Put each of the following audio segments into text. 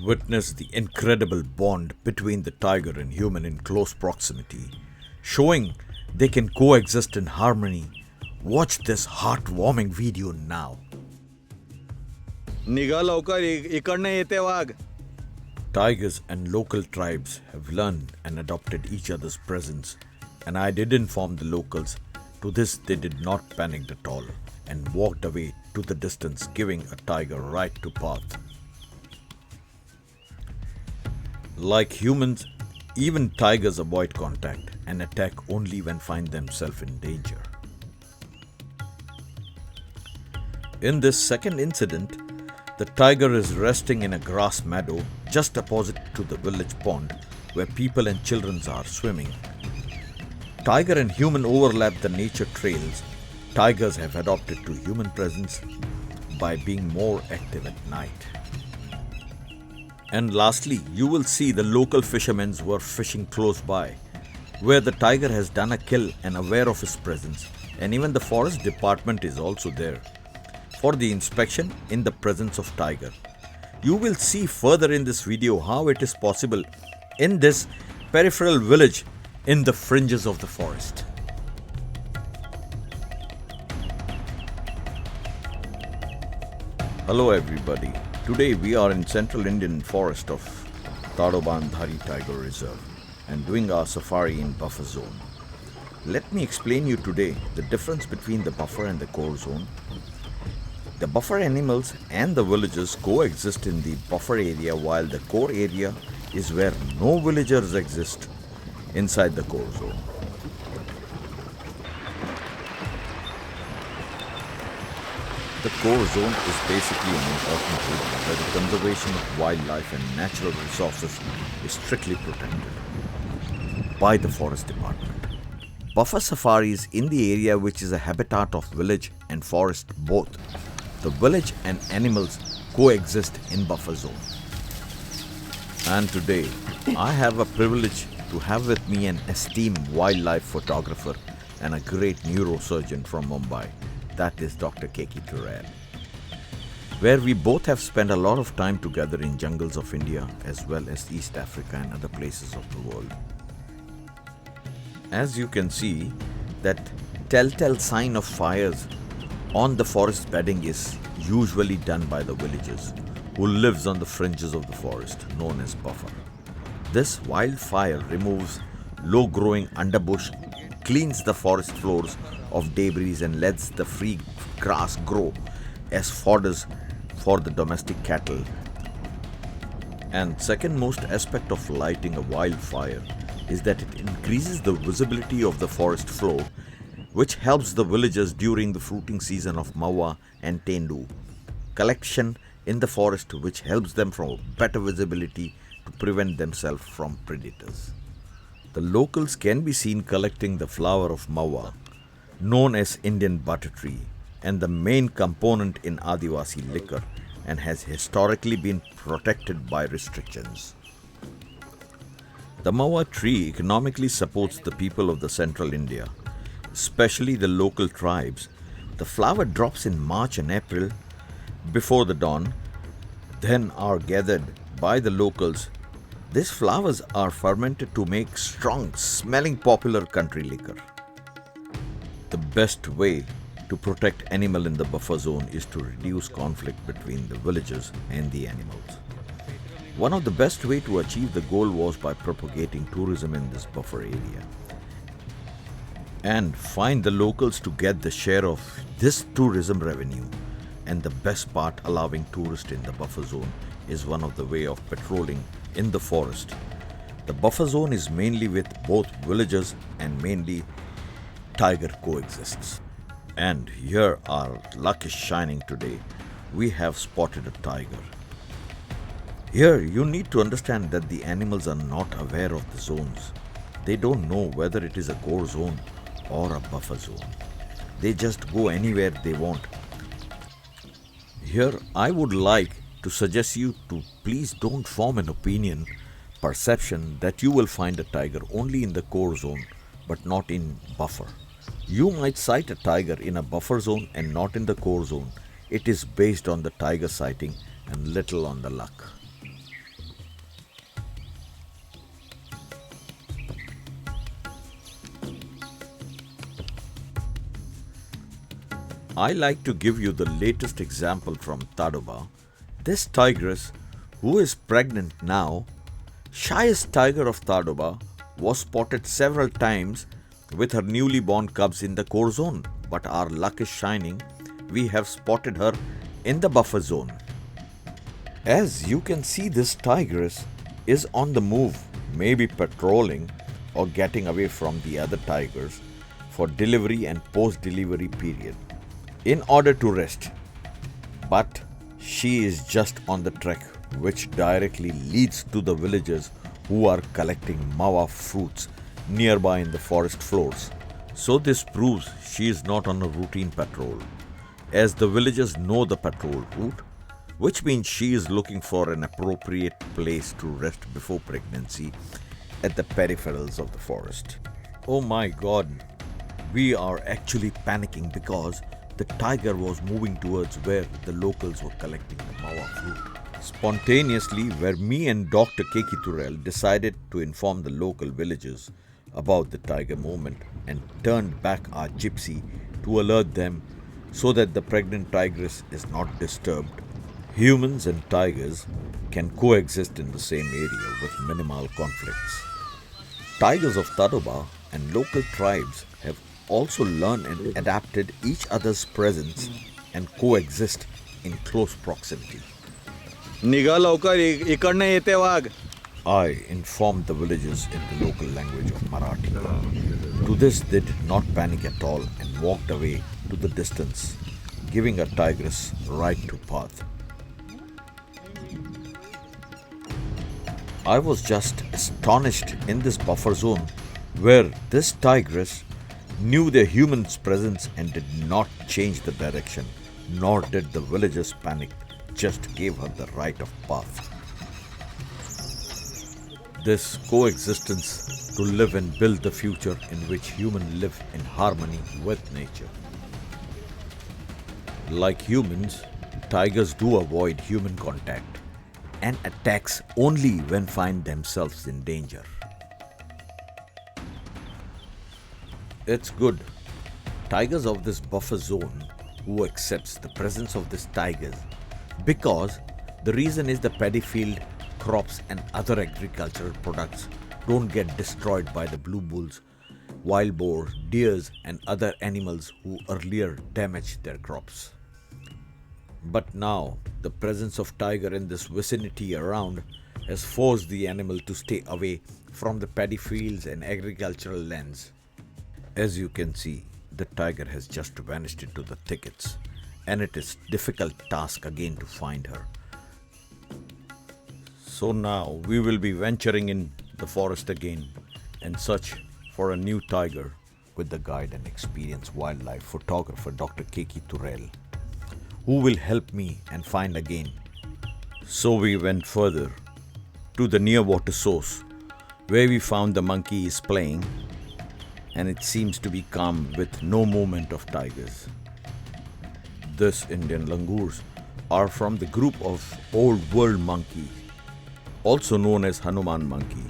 Witness the incredible bond between the tiger and human in close proximity, showing they can coexist in harmony. Watch this heartwarming video now. निघा लवकर इकडनं येते वाघ. Tigers and local tribes have learned and adopted each other's presence, and I did inform the locals. To this, they did not panic at all and walked away to the distance, giving a tiger right to path. Like humans, even tigers avoid contact and attack only when find themselves in danger. In this second incident, the tiger is resting in a grass meadow just opposite to the village pond where people and children are swimming. Tiger and human overlap the nature trails. Tigers have adopted to human presence by being more active at night. And lastly, you will see the local fishermen were fishing close by, where the tiger has done a kill and aware of his presence, and even the forest department is also there for the inspection in the presence of tiger. You will see further in this video how it is possible in this peripheral village in the fringes of the forest. Hello everybody. Today we are in central Indian forest of Tadobandhari Tiger Reserve and doing our safari in buffer zone. Let me explain you today the difference between the buffer and the core zone. The buffer animals and the villagers coexist in the buffer area, while the core area is where no villagers exist inside the core zone. The core zone is basically an important area where the conservation of wildlife and natural resources is strictly protected by the forest department. Buffer safaris in the area which is a habitat of village and forest both. The village and animals coexist in buffer zone. And today I have a privilege to have with me an esteemed wildlife photographer and a great neurosurgeon from Mumbai. That is Dr. Keki Turel, where we both have spent a lot of time together in jungles of India as well as East Africa and other places of the world. As you can see, that telltale sign of fires on the forest bedding is usually done by the villagers who lives on the fringes of the forest known as buffer. This wildfire removes low-growing underbush, cleans the forest floors of debris and lets the free grass grow as fodders for the domestic cattle. And second most aspect of lighting a wildfire is that it increases the visibility of the forest floor, which helps the villagers during the fruiting season of mawa and tendu collection in the forest, which helps them from better visibility to prevent themselves from predators. The locals can be seen collecting the flower of mawa, known as Indian butter tree, and the main component in Adivasi liquor, and has historically been protected by restrictions. The mawa tree economically supports the people of the central India, especially the local tribes. The flower drops in March and April before the dawn, then are gathered by the locals. These flowers are fermented to make strong smelling popular country liquor. The best way to protect animal in the buffer zone is to reduce conflict between the villagers and the animals. One of the best way to achieve the goal was by propagating tourism in this buffer area and find the locals to get the share of this tourism revenue. And the best part, allowing tourists in the buffer zone is one of the way of patrolling in the forest. The buffer zone is mainly with both villagers and mainly tiger coexists. And here our luck is shining today. We have spotted a tiger. Here you need to understand that the animals are not aware of the zones. They don't know whether it is a core zone or a buffer zone. They just go anywhere they want. Here I would like to suggest you to please don't form an opinion, perception that you will find a tiger only in the core zone but not in buffer. You might sight a tiger in a buffer zone and not in the core zone. It is based on the tiger sighting and little on the luck. I like to give you the latest example from Tadoba. This tigress, who is pregnant now, shyest tiger of Tadoba, was spotted several times with her newly born cubs in the core zone. But our luck is shining. We have spotted her in the buffer zone. As you can see, this tigress is on the move, maybe patrolling or getting away from the other tigers for delivery and post-delivery period in order to rest. But she is just on the trek which directly leads to the villagers who are collecting mawa fruits nearby in the forest floors. So this proves she is not on a routine patrol, as the villagers know the patrol route, which means she is looking for an appropriate place to rest before pregnancy at the peripherals of the forest. Oh my god, we are actually panicking because the tiger was moving towards where the locals were collecting the mawa fruit. Spontaneously, where me and Dr. Keki Turel decided to inform the local villagers about the tiger movement and turned back our gypsy to alert them so that the pregnant tigress is not disturbed. Humans and tigers can coexist in the same area with minimal conflicts. Tigers of Tadoba and local tribes have also learned and adapted each other's presence and coexist in close proximity. निघा लवकर इकडनं येते वाघ. I informed the villagers in the local language of Marathi. To this, they did not panic at all and walked away to the distance, giving a tigress right to path. I was just astonished in this buffer zone where this tigress knew the human's presence and did not change the direction, nor did the villagers panic, just gave her the right of path. This coexistence to live and build the future in which humans live in harmony with nature. Like humans, tigers do avoid human contact and attacks only when find themselves in danger. It's good. Tigers of this buffer zone who accepts the presence of these tigers because the reason is the paddy field, crops and other agricultural products don't get destroyed by the blue bulls, wild boars, deers and other animals who earlier damaged their crops. But now the presence of tiger in this vicinity around has forced the animal to stay away from the paddy fields and agricultural lands. As you can see, the tiger has just vanished into the thickets, and it is a difficult task again to find her. So now we will be venturing in the forest again and search for a new tiger with the guide and experienced wildlife photographer Dr. Keki Turel, who will help me and find again. So we went further to the near water source where we found the monkey is playing, and it seems to be calm with no movement of tigers. This Indian langurs are from the group of old world monkey, also known as Hanuman monkey.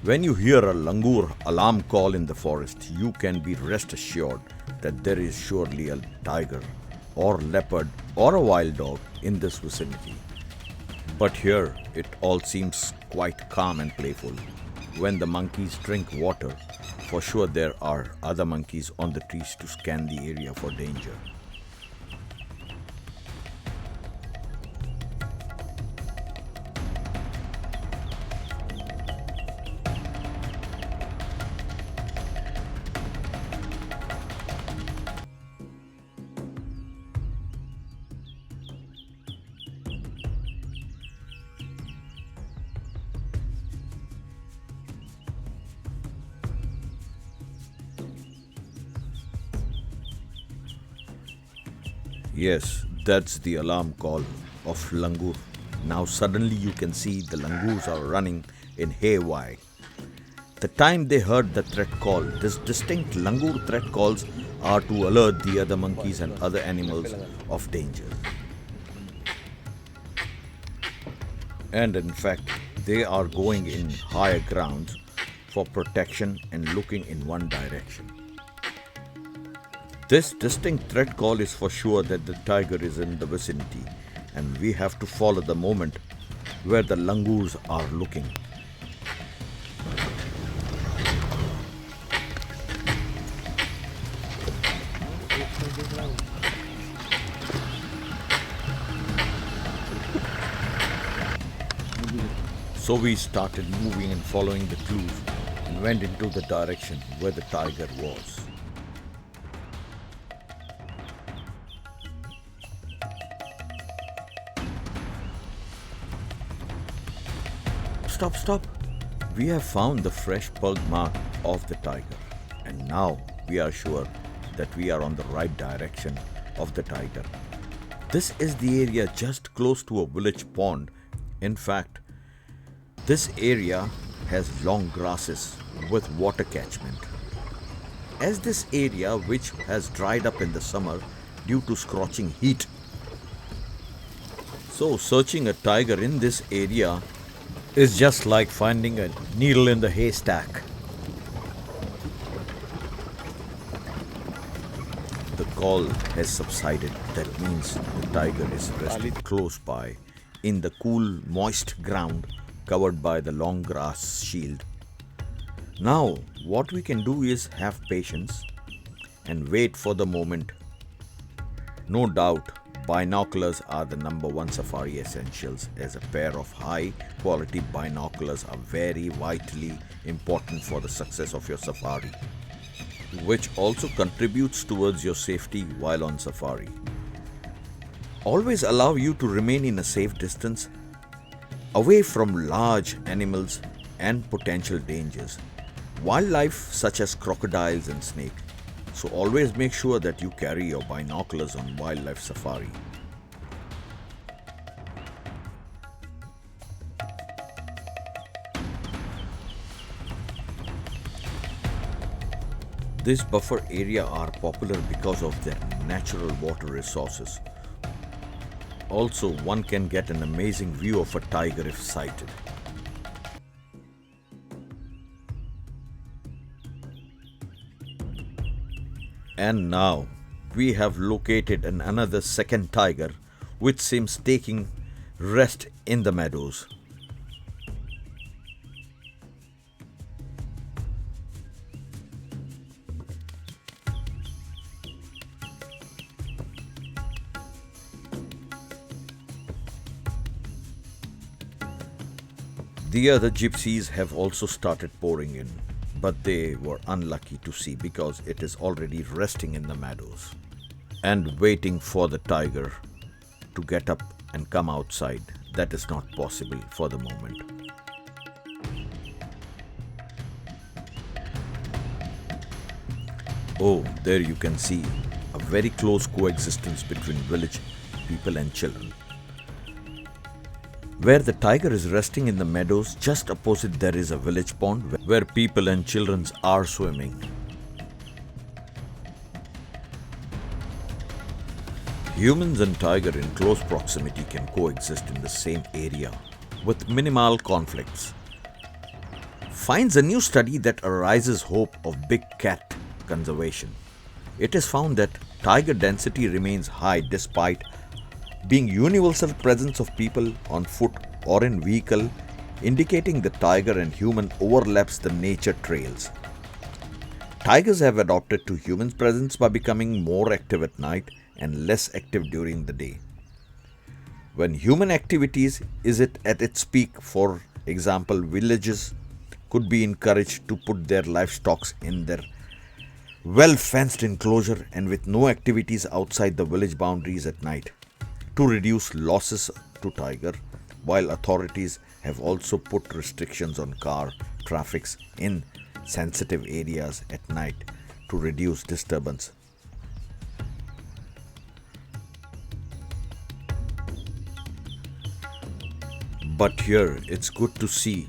When you hear a langur alarm call in the forest, you can be rest assured that there is surely a tiger or leopard or a wild dog in this vicinity. But here it all seems quite calm and playful. When the monkeys drink water, for sure there are other monkeys on the trees to scan the area for danger. Yes, that's the alarm call of langur. Now suddenly you can see the langurs are running in haywire. The time they heard the threat call, these distinct langur threat calls are to alert the other monkeys and other animals of danger. And in fact, they are going in higher grounds for protection and looking in one direction. This distinct threat call is for sure that the tiger is in the vicinity, and we have to follow the moment where the langurs are looking. So we started moving and following the clues and went into the direction where the tiger was. Stop. We have found the fresh pug mark of the tiger, and now we are sure that we are on the right direction of the tiger. This is the area just close to a village pond. In fact, this area has long grasses with water catchment. As this area, which has dried up in the summer due to scorching heat, so searching a tiger in this area is just like finding a needle in the haystack. The call has subsided. That means the tiger is resting close by in the cool, moist ground covered by the long grass shield. Now, what we can do is have patience and wait for the moment. No doubt, binoculars are the number one safari essentials, as a pair of high quality binoculars are very vitally important for the success of your safari, which also contributes towards your safety while on safari. Always allow you to remain in a safe distance away from large animals and potential dangers, wildlife such as crocodiles and snakes. So always make sure that you carry your binoculars on wildlife safari. This buffer area are popular because of their natural water resources. Also, one can get an amazing view of a tiger if sighted. And now we have located another second tiger, which seems taking rest in the meadows. The other gypsies have also started pouring in, but they were unlucky to see because it is already resting in the meadows and waiting for the tiger to get up and come outside. That is not possible for the moment. Oh, there you can see a very close coexistence between village people and children. Where the tiger is resting in the meadows, just opposite there is a village pond where people and children are swimming. Humans and tiger in close proximity can coexist in the same area with minimal conflicts. Finds a new study that arises hope of big cat conservation. It is found that tiger density remains high despite being universal presence of people on foot or in vehicle, indicating the tiger and human overlaps the nature trails. Tigers have adopted to human presence by becoming more active at night and less active during the day. When human activities is at its peak, for example, villages could be encouraged to put their livestock in their well-fenced enclosure and with no activities outside the village boundaries at night, to reduce losses to tiger, while authorities have also put restrictions on car traffic in sensitive areas at night to reduce disturbance. But here it's good to see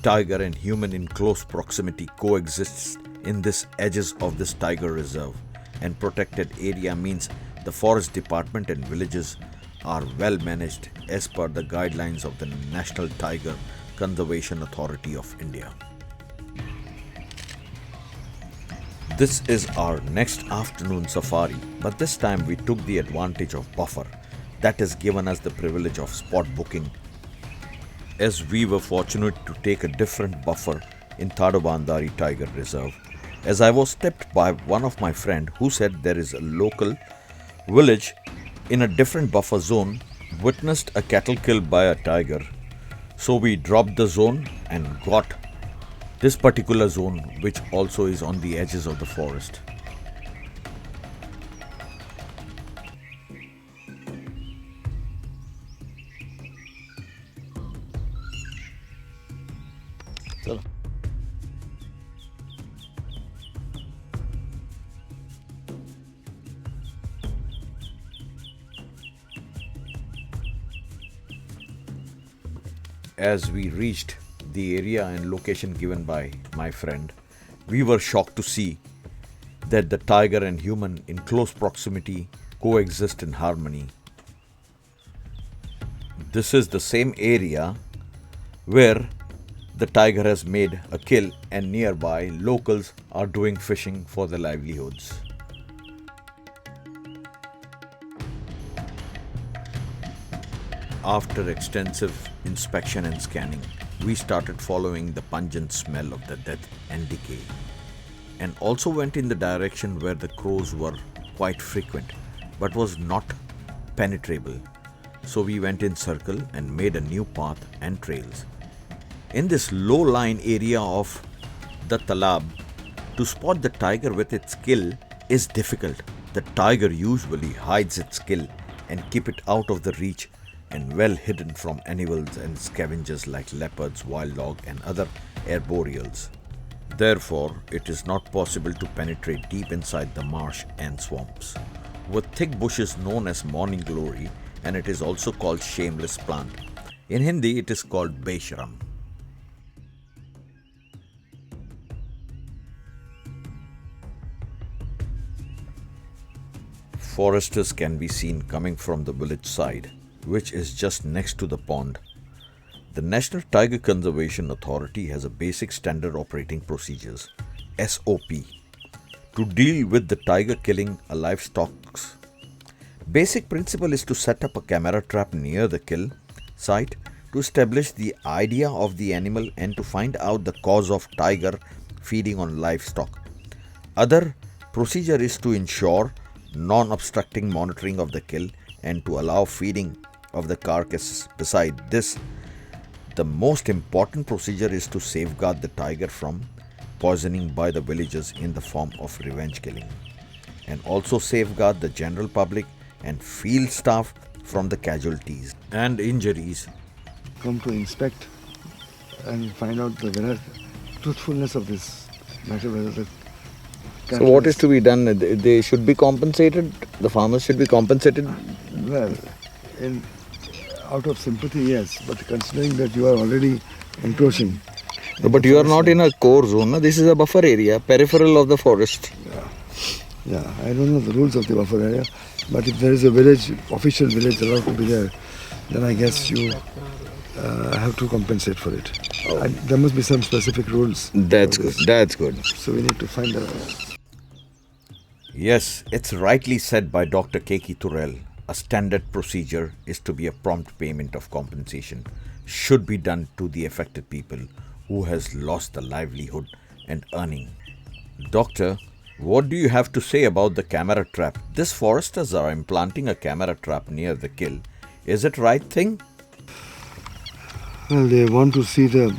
tiger and human in close proximity coexist in this edges of this tiger reserve, and protected area means the forest department and villages are well managed as per the guidelines of the National Tiger Conservation Authority of India. This is our next afternoon safari, but this time we took the advantage of buffer that has given us the privilege of spot booking, as we were fortunate to take a different buffer in Thadobandari Tiger Reserve, as I was tipped by one of my friend who said there is a local village in a different buffer zone witnessed a cattle killed by a tiger. So we dropped the zone and got this particular zone, which also is on the edges of the forest. As we reached the area and location given by my friend, we were shocked to see that the tiger and human in close proximity coexist in harmony. This is the same area where the tiger has made a kill and nearby locals are doing fishing for their livelihoods. After extensive inspection and scanning, we started following the pungent smell of the death and decay, and also went in the direction where the crows were quite frequent but was not penetrable. So we went in circle and made a new path and trails. In this low-lying area of the talab, to spot the tiger with its kill is difficult. The tiger usually hides its kill and keep it out of the reach and well hidden from animals and scavengers like leopards, wild dog and other arboreals. Therefore, it is not possible to penetrate deep inside the marsh and swamps. With thick bushes known as morning glory, and it is also called shameless plant. In Hindi, it is called Beshram. Foresters can be seen coming from the village side, which is just next to the pond. The National Tiger Conservation Authority has a basic standard operating procedures, SOP, to deal with the tiger killing a livestock's. Basic principle is to set up a camera trap near the kill site to establish the idea of the animal and to find out the cause of tiger feeding on livestock. Other procedure is to ensure non-obstructing monitoring of the kill and to allow feeding of the carcass. Beside this, the most important procedure is to safeguard the tiger from poisoning by the villagers in the form of revenge killing, and also safeguard the general public and field staff from the casualties and injuries. Come to inspect and find out the truthfulness of this matter, whether the So what is to be done? They should be compensated? The farmers should be compensated? Well, out of sympathy, yes, but considering that you are already encroaching. But you are not in a core zone. No? This is a buffer area, peripheral of the forest. Yeah, I don't know the rules of the buffer area, but if there is a village, official village allowed to be there, then I guess you have to compensate for it. Oh. There must be some specific rules. That's good. That's good. So we need to find out. Yes, it's rightly said by Dr. Keki Turel. A standard procedure is to be a prompt payment of compensation should be done to the affected people who has lost the livelihood and earning. Doctor, what do you have to say about the camera trap? These foresters are implanting a camera trap near the kill. Is it right thing? Well, they want to see the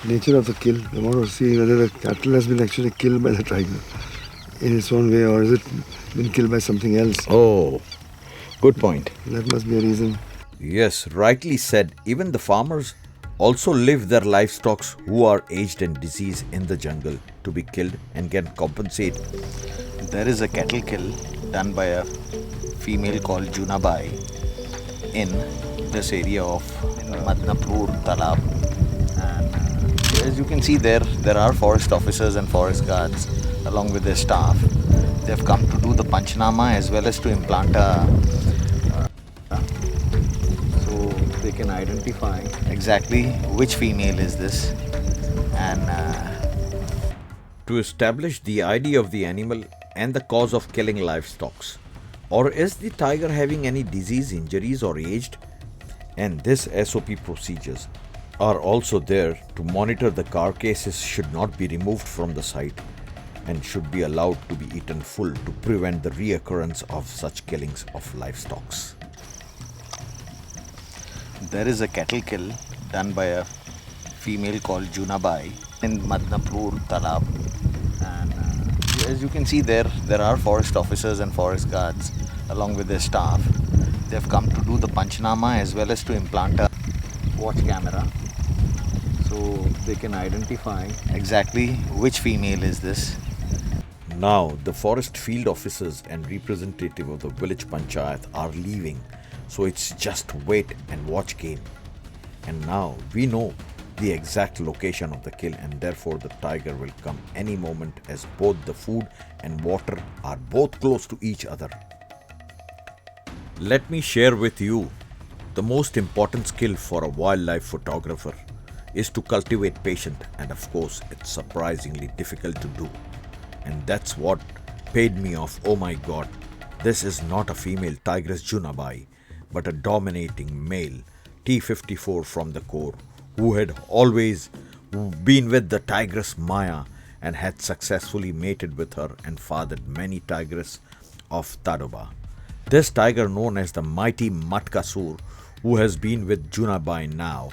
nature of the kill. They want to see whether the cattle has been actually killed by the tiger in its own way, or is it been killed by something else. Oh, good point. That must be a reason. Yes, rightly said. Even the farmers also leave their livestock who are aged and diseased in the jungle to be killed and get compensated. There is a cattle kill done by a female called Junabai in this area of Madnapur Talab. And as you can see there are forest officers and forest guards along with their staff. They have come to do the Panchnama as well as to implant so they can identify exactly which female is this, and to establish the ID of the animal and the cause of killing livestock. Or is the tiger having any disease, injuries, or aged? And this SOP procedures are also there to monitor the carcasses should not be removed from the site and should be allowed to be eaten full to prevent the reoccurrence of such killings of livestock. There is a cattle kill done by a female called Junabai in Madnapur Talab, and as you can see there are forest officers and forest guards along with their staff. They've come to do the Panchnama as well as to implant a watch camera so they can identify exactly which female is this. Now, the forest field officers and representative of the village panchayat are leaving, so it's just wait and watch game. And now we know the exact location of the kill, and therefore the tiger will come any moment as both the food and water are both close to each other. Let me share with you the most important skill for a wildlife photographer is to cultivate patience, and of course it's surprisingly difficult to do. And that's what paid me off. Oh my god, this is not a female tigress Junabai, but a dominating male T54 from the core who had always been with the tigress Maya and had successfully mated with her and fathered many tigresses of Tadoba. This tiger known as the mighty Matkasur, who has been with Junabai now.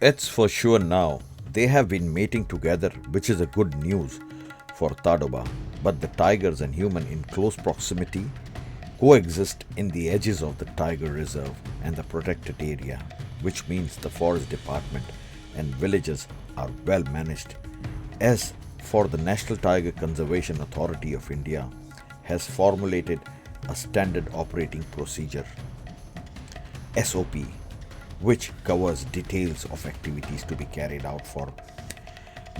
It's for sure now they have been mating together, which is a good news for Tadoba, but the tigers and human in close proximity coexist in the edges of the tiger reserve and the protected area, which means the forest department and villages are well managed. As for the National Tiger Conservation Authority of India has formulated a standard operating procedure SOP, which covers details of activities to be carried out for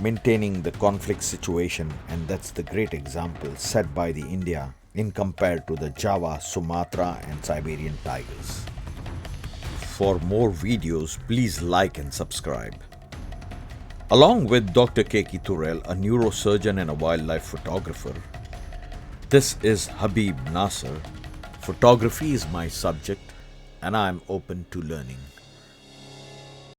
maintaining the conflict situation, and that's the great example set by the India in compared to the Java, Sumatra and Siberian tigers. For more videos, please like and subscribe. Along with Dr. Keki Turel, a neurosurgeon and a wildlife photographer, this is Habib Nasser. Photography is my subject and I am open to learning.